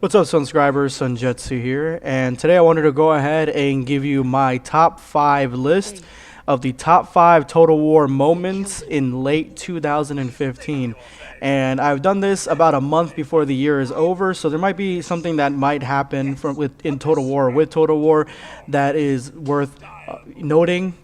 What's up, subscribers? Sunjetsu here, and today I wanted to go ahead and give you my top 5 list of the top 5 Total War moments in late 2015. And I've done this about a month before the year is over, so there might be something that might happen in Total War with Total War that is worth noting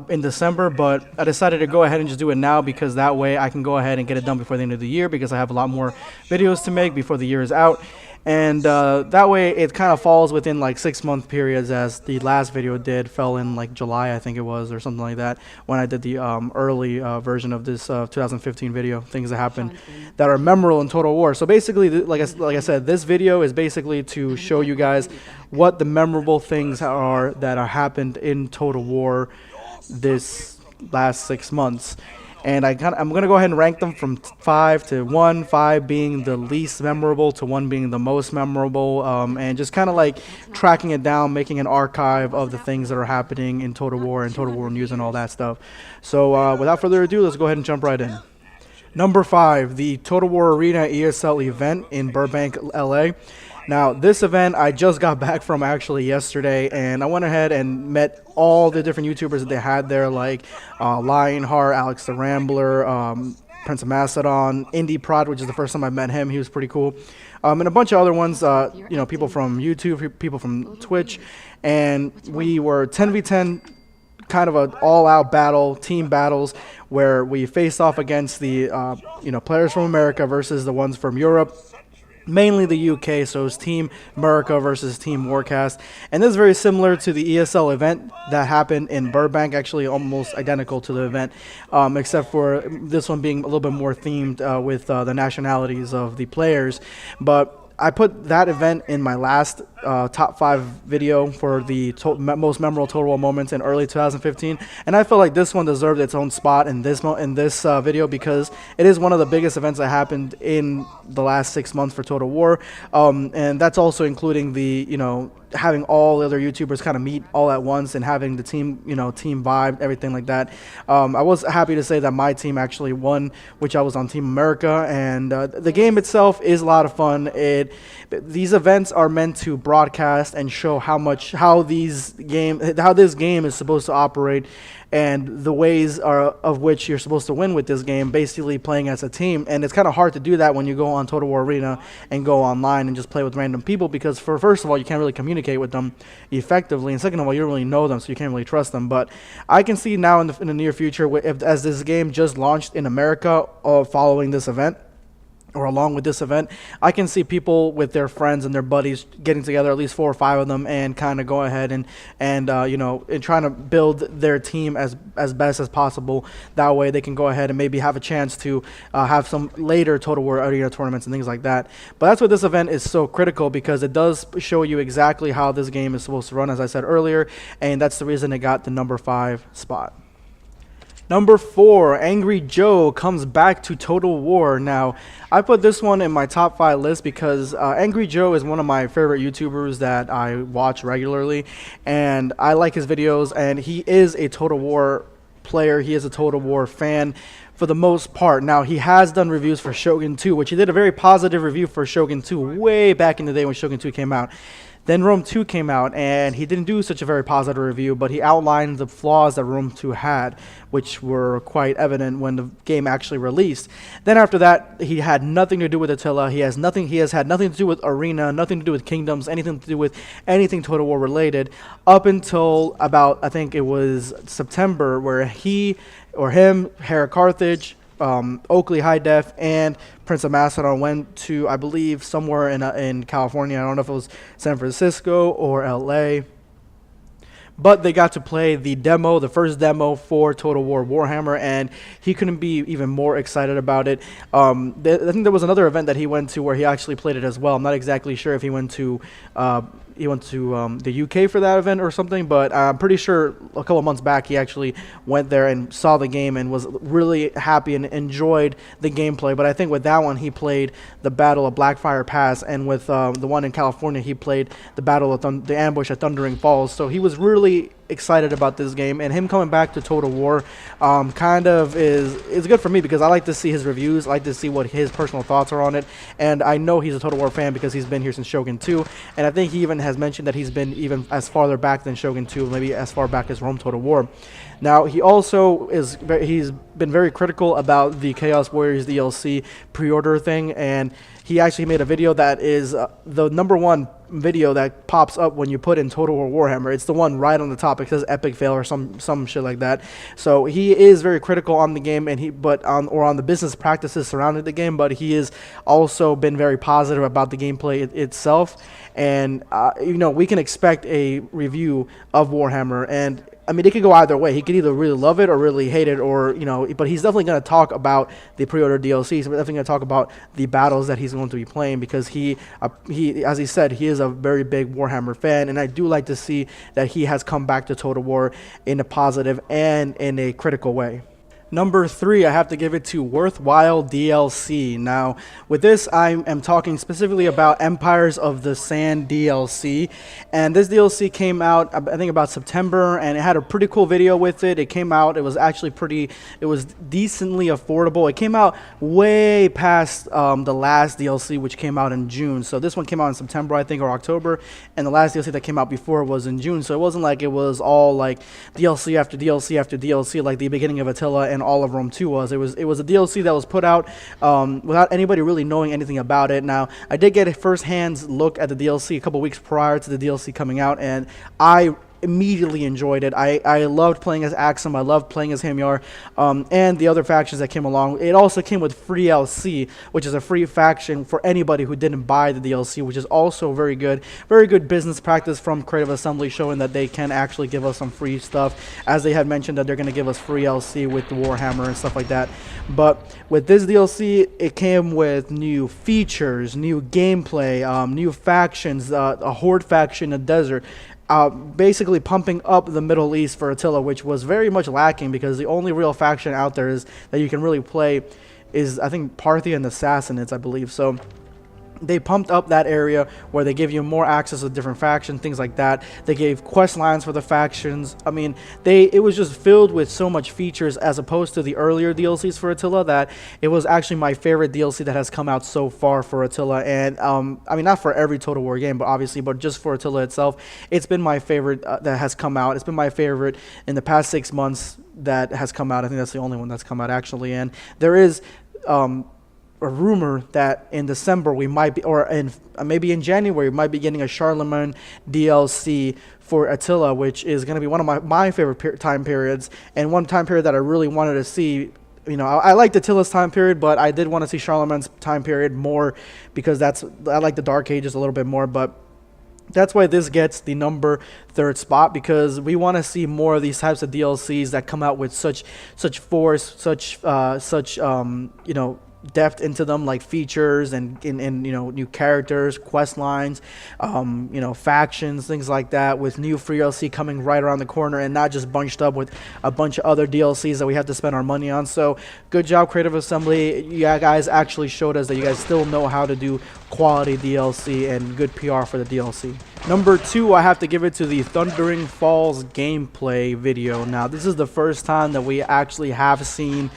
in December, but I decided to go ahead and just do it now because that way I can go ahead and get it done before the end of the year, because I have a lot more videos to make before the year is out. And that way it kind of falls within like 6-month periods, as the last video fell in like July, I think it was, or something like that, when I did the early version of this 2015 video, things that happened that are memorable in Total War. So basically, like I said, this video is basically to show you guys what the memorable things are that are happened in Total War this last 6 months. And I'm going to go ahead and rank them from 5 to 1, 5 being the least memorable to 1 being the most memorable, and just kind of like tracking it down, making an archive of the things that are happening in Total War and Total War news and all that stuff. So without further ado, let's go ahead and jump right in. Number 5, the Total War Arena ESL event in Burbank, LA. Now, this event I just got back from actually yesterday, and I went ahead and met all the different YouTubers that they had there, like Lionheart, Alex the Rambler, Prince of Macedon, Indie Prod, which is the first time I met him. He was pretty cool. And a bunch of other ones, you know, people from YouTube, people from Twitch, and we were 10v10, kind of an all-out battle, team battles, where we faced off against the players from America versus the ones from Europe. Mainly the UK, so it's Team America versus Team Warcast. And this is very similar to the ESL event that happened in Burbank, actually almost identical to the event, except for this one being a little bit more themed with the nationalities of the players. But I put that event in my last top 5 video for the most memorable Total War moments in early 2015, and I feel like this one deserved its own spot in this video, because it is one of the biggest events that happened in the last 6 months for Total War, and that's also including the having all the other YouTubers kind of meet all at once and having the team team vibe, everything like that. I was happy to say that my team actually won, which I was on Team America, and the game itself is a lot of fun. These events are meant to broadcast and show how this game is supposed to operate, and the ways of which you're supposed to win with this game, basically playing as a team. And it's kind of hard to do that when you go on Total War Arena and go online and just play with random people, because first of all, you can't really communicate with them effectively, and second of all, you don't really know them, so you can't really trust them. But I can see now in the near future, as this game just launched in America following this event, or along with this event, I can see people with their friends and their buddies getting together, at least 4 or 5 of them, and kind of go ahead and trying to build their team as best as possible. That way they can go ahead and maybe have a chance to have some later Total War Arena tournaments and things like that. But that's what this event is so critical, because it does show you exactly how this game is supposed to run, as I said earlier, and that's the reason it got the number 5 spot. Number 4, Angry Joe comes back to Total War. Now, I put this one in my top 5 list because Angry Joe is one of my favorite YouTubers that I watch regularly, and I like his videos, and he is a Total War player. He is a Total War fan for the most part. Now, he has done reviews for Shogun 2, which he did a very positive review for Shogun 2 way back in the day when Shogun 2 came out. Then Rome 2 came out, and he didn't do such a very positive review, but he outlined the flaws that Rome 2 had, which were quite evident when the game actually released. Then after that, he had nothing to do with Attila. He has had nothing to do with Arena, nothing to do with Kingdoms, anything to do with anything Total War related, up until about, I think it was September, where him, Hera Carthage, Oakley High Def, and Prince of Macedon went to, I believe, somewhere in California. I don't know if it was San Francisco or LA. But they got to play the first demo for Total War Warhammer, and he couldn't be even more excited about it. I think there was another event that he went to where he actually played it as well. I'm not exactly sure if he went to the UK for that event or something, but I'm pretty sure a couple of months back he actually went there and saw the game and was really happy and enjoyed the gameplay. But I think with that one he played the Battle of Blackfire Pass, and with the one in California he played the Battle of the Ambush at Thundering Falls. So he was really excited about this game, and him coming back to Total War kind of is good for me because I like to see his reviews. I like to see what his personal thoughts are on it, and I know he's a Total War fan because he's been here since Shogun 2, and I think he even has mentioned that he's been even as farther back than Shogun 2, maybe as far back as Rome Total War. Now, he also he's been very critical about the Chaos Warriors DLC pre-order thing, and he actually made a video that is the #1 video that pops up when you put in Total War Warhammer. It's the one right on the top. It says epic fail or some shit like that. So he is very critical on the game, and on the business practices surrounding the game, but he has also been very positive about the gameplay itself. And you know, we can expect a review of Warhammer, and I mean, it could go either way. He could either really love it or really hate it, or, you know, but he's definitely going to talk about the pre-order DLCs. He's definitely going to talk about the battles that he's going to be playing because he, as he said, he is a very big Warhammer fan, and I do like to see that he has come back to Total War in a positive and in a critical way. Number 3, I have to give it to Worthwhile DLC. Now, with this, I am talking specifically about Empires of the Sand DLC. And this DLC came out, I think, about September, and it had a pretty cool video with it. It came out, it was actually it was decently affordable. It came out way past the last DLC, which came out in June. So this one came out in September, I think, or October, and the last DLC that came out before was in June. So it wasn't like it was all like DLC after DLC after DLC, like the beginning of Attila and all of Rome 2 was. It was a DLC that was put out without anybody really knowing anything about it. Now, I did get a first-hand look at the DLC a couple weeks prior to the DLC coming out, and I immediately enjoyed it. I loved playing as Axum. I loved playing as Hamyar, and the other factions that came along. It also came with free LC, which is a free faction for anybody who didn't buy the DLC, which is also very good. Very good business practice from Creative Assembly, showing that they can actually give us some free stuff, as they had mentioned that they're going to give us free LC with the Warhammer and stuff like that. But with this DLC, it came with new features, new gameplay, new factions, a Horde faction in the desert, basically pumping up the Middle East for Attila, which was very much lacking because the only real faction out there that you can really play is, I think, Parthian Assassinates, I believe. So they pumped up that area where they give you more access to different factions, things like that. They gave quest lines for the factions. I mean, it was just filled with so much features as opposed to the earlier DLCs for Attila that it was actually my favorite DLC that has come out so far for Attila. And I mean, not for every Total War game, but obviously, but just for Attila itself, it's been my favorite that has come out. It's been my favorite in the past 6 months that has come out. I think that's the only one that's come out, actually. And there is a rumor that in December we might be, or maybe in January, we might be getting a Charlemagne DLC for Attila, which is going to be one of my favorite time periods, and one time period that I really wanted to see. You know, I liked Attila's time period, but I did want to see Charlemagne's time period more because I like the Dark Ages a little bit more, but that's why this gets the number 3rd spot, because we want to see more of these types of DLCs that come out with such force, such you know, depth into them, like features and you know, new characters, quest lines, you know, factions, things like that, with new free DLC coming right around the corner and not just bunched up with a bunch of other DLCs that we have to spend our money on. So good job, Creative Assembly. You guys actually showed us that you guys still know how to do quality DLC and good PR for the DLC. Number 2, I have to give it to the Thundering Falls gameplay video. Now, this is the first time that we actually have seen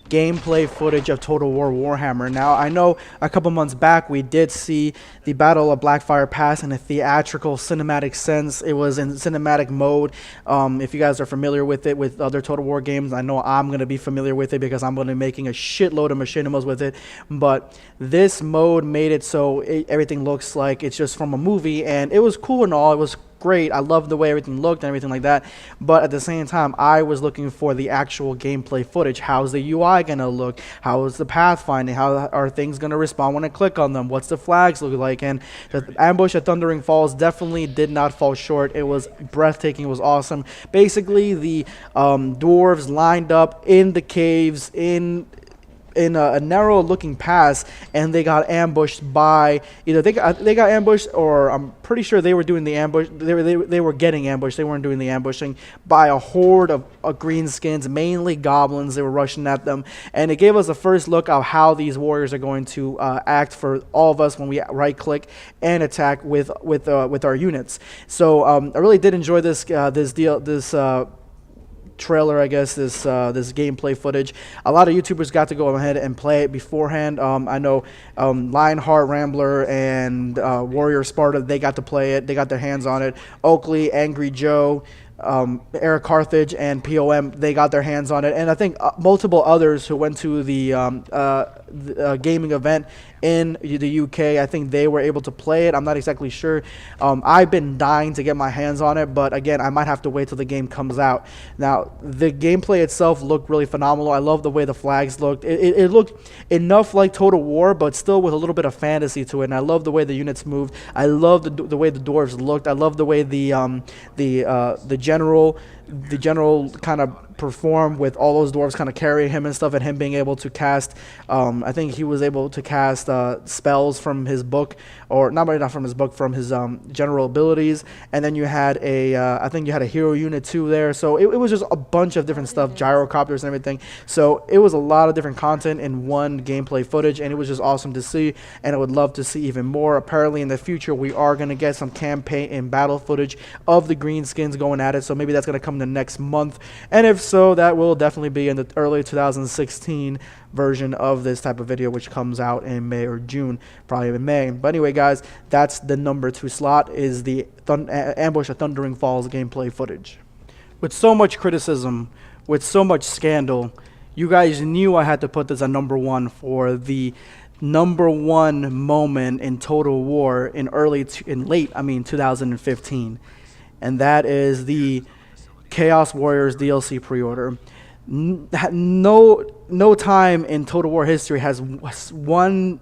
gameplay footage of Total War Warhammer. Now, I know a couple months back we did see the Battle of Blackfire Pass in a theatrical cinematic sense. It was in cinematic mode. If you guys are familiar with it with other Total War games, I know I'm going to be familiar with it because I'm going to be making a shitload of machinimas with it. But this mode made it so everything looks like it's just from a movie, and it was cool and all. It was great. I loved the way everything looked and everything like that, but at the same time I was looking for the actual gameplay footage. How's the UI gonna look? How is the pathfinding? How are things gonna respond when I click on them? What's the flags look like? And the ambush at Thundering Falls definitely did not fall short. It was breathtaking. It was awesome. Basically, the dwarves lined up in the caves, in a narrow looking pass, and they got ambushed by either they got ambushed, or I'm pretty sure they were doing the ambush. They were getting ambushed. They weren't doing the ambushing, by a horde of greenskins, mainly goblins. They were rushing at them, and it gave us a first look of how these warriors are going to act for all of us when we right click and attack with our units. So I really did enjoy this trailer, I guess, this gameplay footage. A lot of YouTubers got to go ahead and play it beforehand. I know Lionheart, Rambler, and Warrior Sparta, they got to play it. They got their hands on it. Oakley, Angry Joe, Eric Carthage, and POM, they got their hands on it. And I think multiple others who went to the gaming event in the UK, I think they were able to play it. I'm not exactly sure. I've been dying to get my hands on it, but again, I might have to wait till the game comes out. Now, the gameplay itself looked really phenomenal. I love the way the flags looked. It looked enough like Total War, but still with a little bit of fantasy to it. And I love the way the units moved. I love the way the dwarves looked. I love the way the general kind of performed, with all those dwarves kind of carrying him and stuff, and him being able to cast, I think he was able to cast spells from his book, or not from his book, from his general abilities. And then you had I think you had a hero unit too there. So it was just a bunch of different stuff, gyrocopters and everything. So it was a lot of different content in one gameplay footage, and it was just awesome to see, and I would love to see even more. Apparently in the future we are going to get some campaign and battle footage of the greenskins going at it, so maybe that's going to come the next month, and if so, that will definitely be in the early 2016 version of this type of video, which comes out in May or June, probably in May. But anyway, guys, that's the number 2 slot, is the Ambush at Thundering Falls gameplay footage. With so much criticism, with so much scandal, you guys knew I had to put this at number 1 for the number 1 moment in Total War in late 2015, and that is the Chaos Warriors DLC pre-order. No time in Total War history has one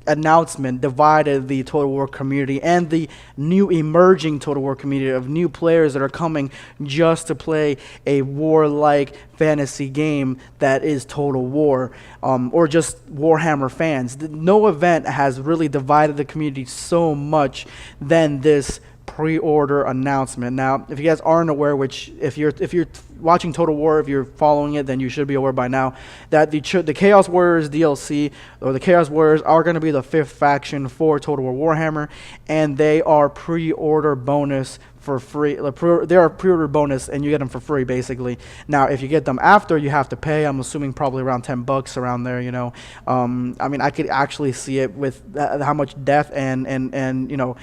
announcement divided the Total War community and the new emerging Total War community of new players that are coming just to play a war-like fantasy game that is Total War, or just Warhammer fans. No event has really divided the community so much than this pre-order announcement. Now, if you guys aren't aware, which if you're watching Total War, if you're following it, then you should be aware by now that the Chaos Warriors DLC, or the Chaos Warriors, are going to be the 5th faction for Total War Warhammer, and they are pre-order bonus for free. They are pre-order bonus, and you get them for free, basically. Now, if you get them after, you have to pay. I'm assuming probably around $10 around there. You know, I mean, I could actually see it with how much death and you know,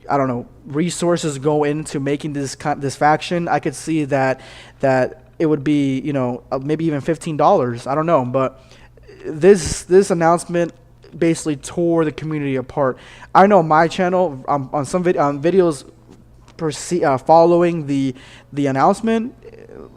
I don't know, resources go into making this faction. I could see that it would be, you know, maybe even $15. I don't know, but this announcement basically tore the community apart. I know my channel on some videos following the announcement,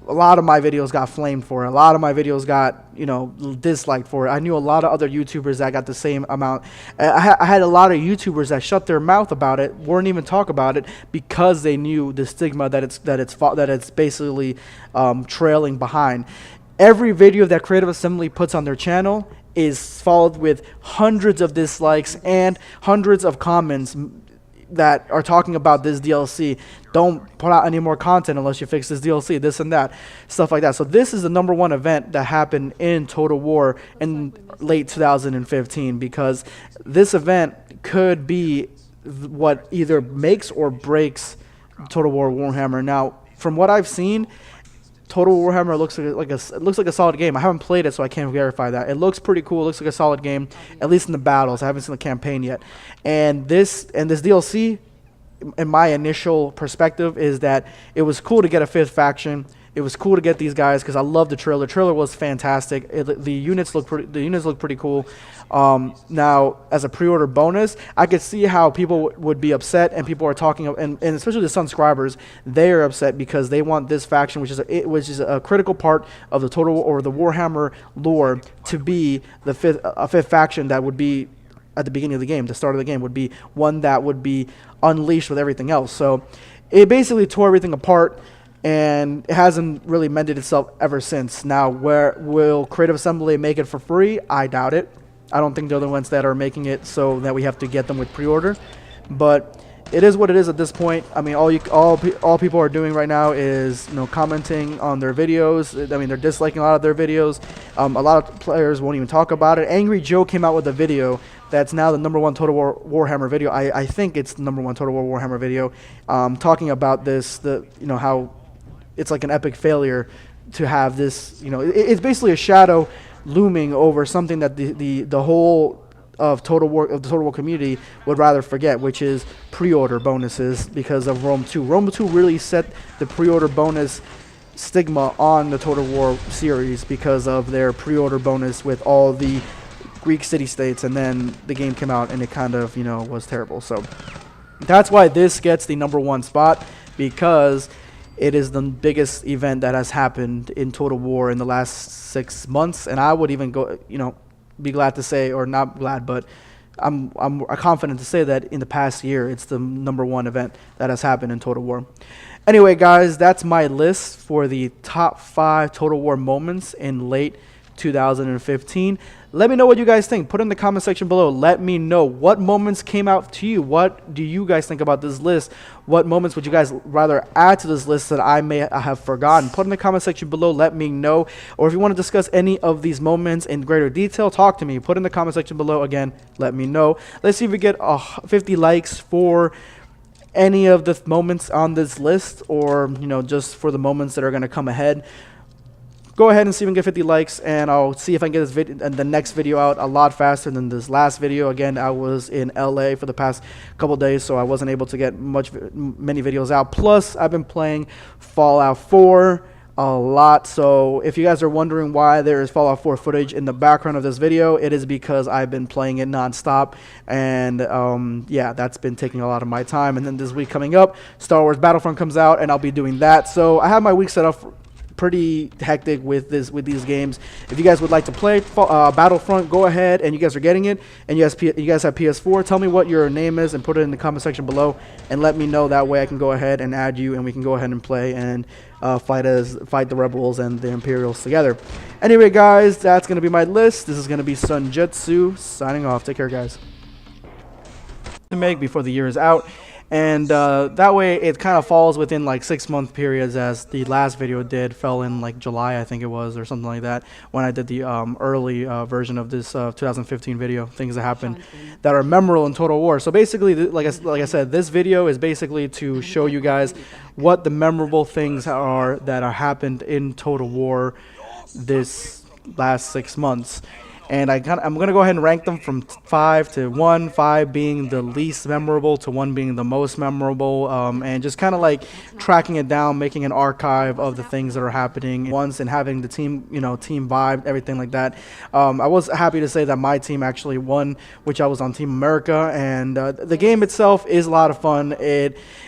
a lot of my videos got flamed for it. A lot of my videos got, you know, disliked for it. I knew a lot of other YouTubers that got the same amount. I had a lot of YouTubers that shut their mouth about it, wouldn't even talk about it, because they knew the stigma that it's basically trailing behind. Every video that Creative Assembly puts on their channel is followed with hundreds of dislikes and hundreds of comments that are talking about this DLC. Don't put out any more content unless you fix this DLC, this and that, stuff like that. So this is the number 1 event that happened in Total War in late 2015, because this event could be what either makes or breaks Total War Warhammer. Now, from what I've seen, Total Warhammer looks like a solid game. I haven't played it, so I can't verify that. It looks pretty cool. It looks like a solid game, at least in the battles. I haven't seen the campaign yet. And this DLC, in my initial perspective, is that it was cool to get a 5th faction. It was cool to get these guys because I love the trailer. The trailer was fantastic. The units look pretty cool. Now, as a pre-order bonus, I could see how people would be upset, and people are talking, and especially the subscribers, they are upset because they want this faction, which is a critical part of the Total War, or the Warhammer lore, to be a 5th faction that would be at the beginning of the game. The start of the game would be one that would be unleashed with everything else. So it basically tore everything apart. and it hasn't really mended itself ever since. Now, where will Creative Assembly make it for free? I doubt it. I don't think they're the ones that are making it so that we have to get them with pre-order, but it is what it is at this point. I mean, all people are doing right now is, you know, commenting on their videos. I mean, they're disliking a lot of their videos. A lot of players won't even talk about it. Angry Joe came out with a video that's now the #1 Total War Warhammer video. I think it's the #1 Total War Warhammer video, talking about this, you know, how it's like an epic failure to have this. You know, it's basically a shadow looming over something that the whole of the Total War community would rather forget, which is pre-order bonuses because of Rome 2. Rome 2 really set the pre-order bonus stigma on the Total War series because of their pre-order bonus with all the Greek city-states, and then the game came out and it kind of, you know, was terrible. So that's why this gets the #1 spot, because it is the biggest event that has happened in Total War in the last 6 months, and I would even go, you know, be glad to say, or not glad, but I'm confident to say that in the past year, it's the #1 event that has happened in Total War. Anyway, guys, that's my list for the top 5 Total War moments in late 2015. Let me know what you guys think. Put in the comment section below. Let me know what moments came out to you. What do you guys think about this list? What moments would you guys rather add to this list that I may have forgotten? Put in the comment section below. Let me know. Or if you want to discuss any of these moments in greater detail, talk to me. Put in the comment section below. Again, let me know. Let's see if we get 50 likes for any of the moments on this list, or, you know, just for the moments that are going to come ahead. Go ahead and see if we can get 50 likes, and I'll see if I can get this the next video out a lot faster than this last video. Again, I was in LA for the past couple days, so I wasn't able to get many videos out. Plus, I've been playing Fallout 4 a lot, so if you guys are wondering why there is Fallout 4 footage in the background of this video, it is because I've been playing it non-stop, and yeah, that's been taking a lot of my time. And then this week coming up, Star Wars Battlefront comes out, and I'll be doing that. So I have my week set up pretty hectic with these games. If you guys would like to play Battlefront, go ahead, and you guys are getting it, and you guys have PS4, tell me what your name is and put it in the comment section below, and let me know. That way I can go ahead and add you, and we can go ahead and play and fight the rebels and the Imperials together. Anyway, guys, that's gonna be my list. This is gonna be Sunjutsu signing off. Take care, guys. To make before the year is out, and that way it kind of falls within like 6-month periods, as the last video fell in like July, I think it was, or something like that, when I did the early version of this 2015 video, things that happened that are memorable in Total War. So basically, like I said, this video is basically to show you guys what the memorable things are that are happened in Total War this last 6 months. And I'm going to go ahead and rank them from 5 to 1, 5 being the least memorable to 1 being the most memorable, and just kind of like tracking it down, making an archive of the things that are happening once, and having the team, you know, team vibe, everything like that. I was happy to say that my team actually won, which I was on Team America, and the game itself is a lot of fun.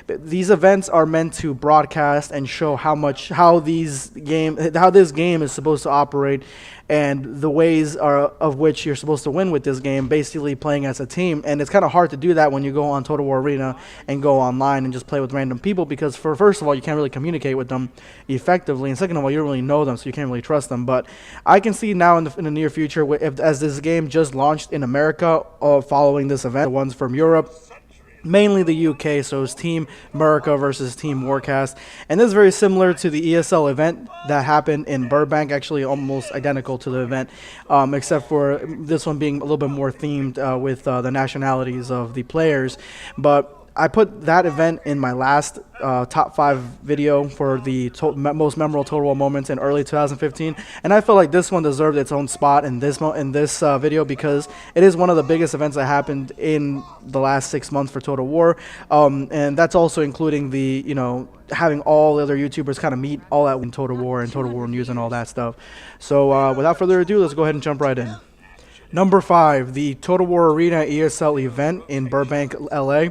These events are meant to broadcast and show how this game is supposed to operate, and the ways of which you're supposed to win with this game, basically playing as a team. And it's kind of hard to do that when you go on Total War Arena and go online and just play with random people, because first of all, you can't really communicate with them effectively, and second of all, you don't really know them, so you can't really trust them. But I can see now in the near future, as this game just launched in America, following this event, the ones from Europe, mainly the UK, so it's Team America versus Team Warcast, and this is very similar to the ESL event that happened in Burbank, actually almost identical to the event, except for this one being a little bit more themed with the nationalities of the players. But I put that event in my last top 5 video for the most memorable Total War moments in early 2015, and I feel like this one deserved its own spot in this video, because it is one of the biggest events that happened in the last 6 months for Total War, and that's also including the, you know, having all the other YouTubers kind of meet all at in Total War and Total War news and all that stuff. So without further ado, let's go ahead and jump right in. Number 5, the Total War Arena ESL event in Burbank, LA.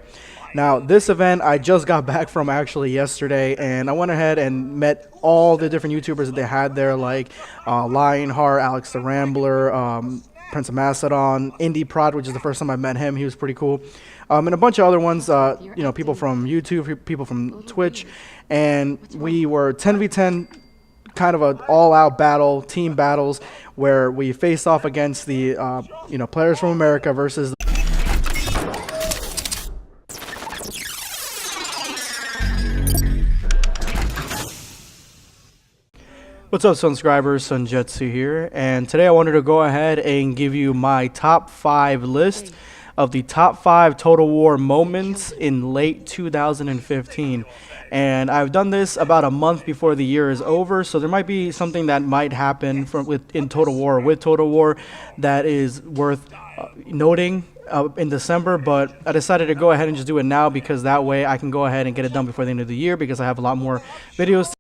Now, this event I just got back from actually yesterday, and I went ahead and met all the different YouTubers that they had there, like Lionheart, Alex the Rambler, Prince of Macedon, Indie Prod, which is the first time I met him. He was pretty cool. And a bunch of other ones, people from YouTube, people from Twitch, and we were 10v10, kind of an all-out battle, team battles, where we faced off against the, players from America versus. What's up, subscribers? Sunjetsu here, and today I wanted to go ahead and give you my top 5 list of the top 5 Total War moments in late 2015. And I've done this about a month before the year is over, so there might be something that might happen in Total War that is worth noting in December, but I decided to go ahead and just do it now because that way I can go ahead and get it done before the end of the year, because I have a lot more videos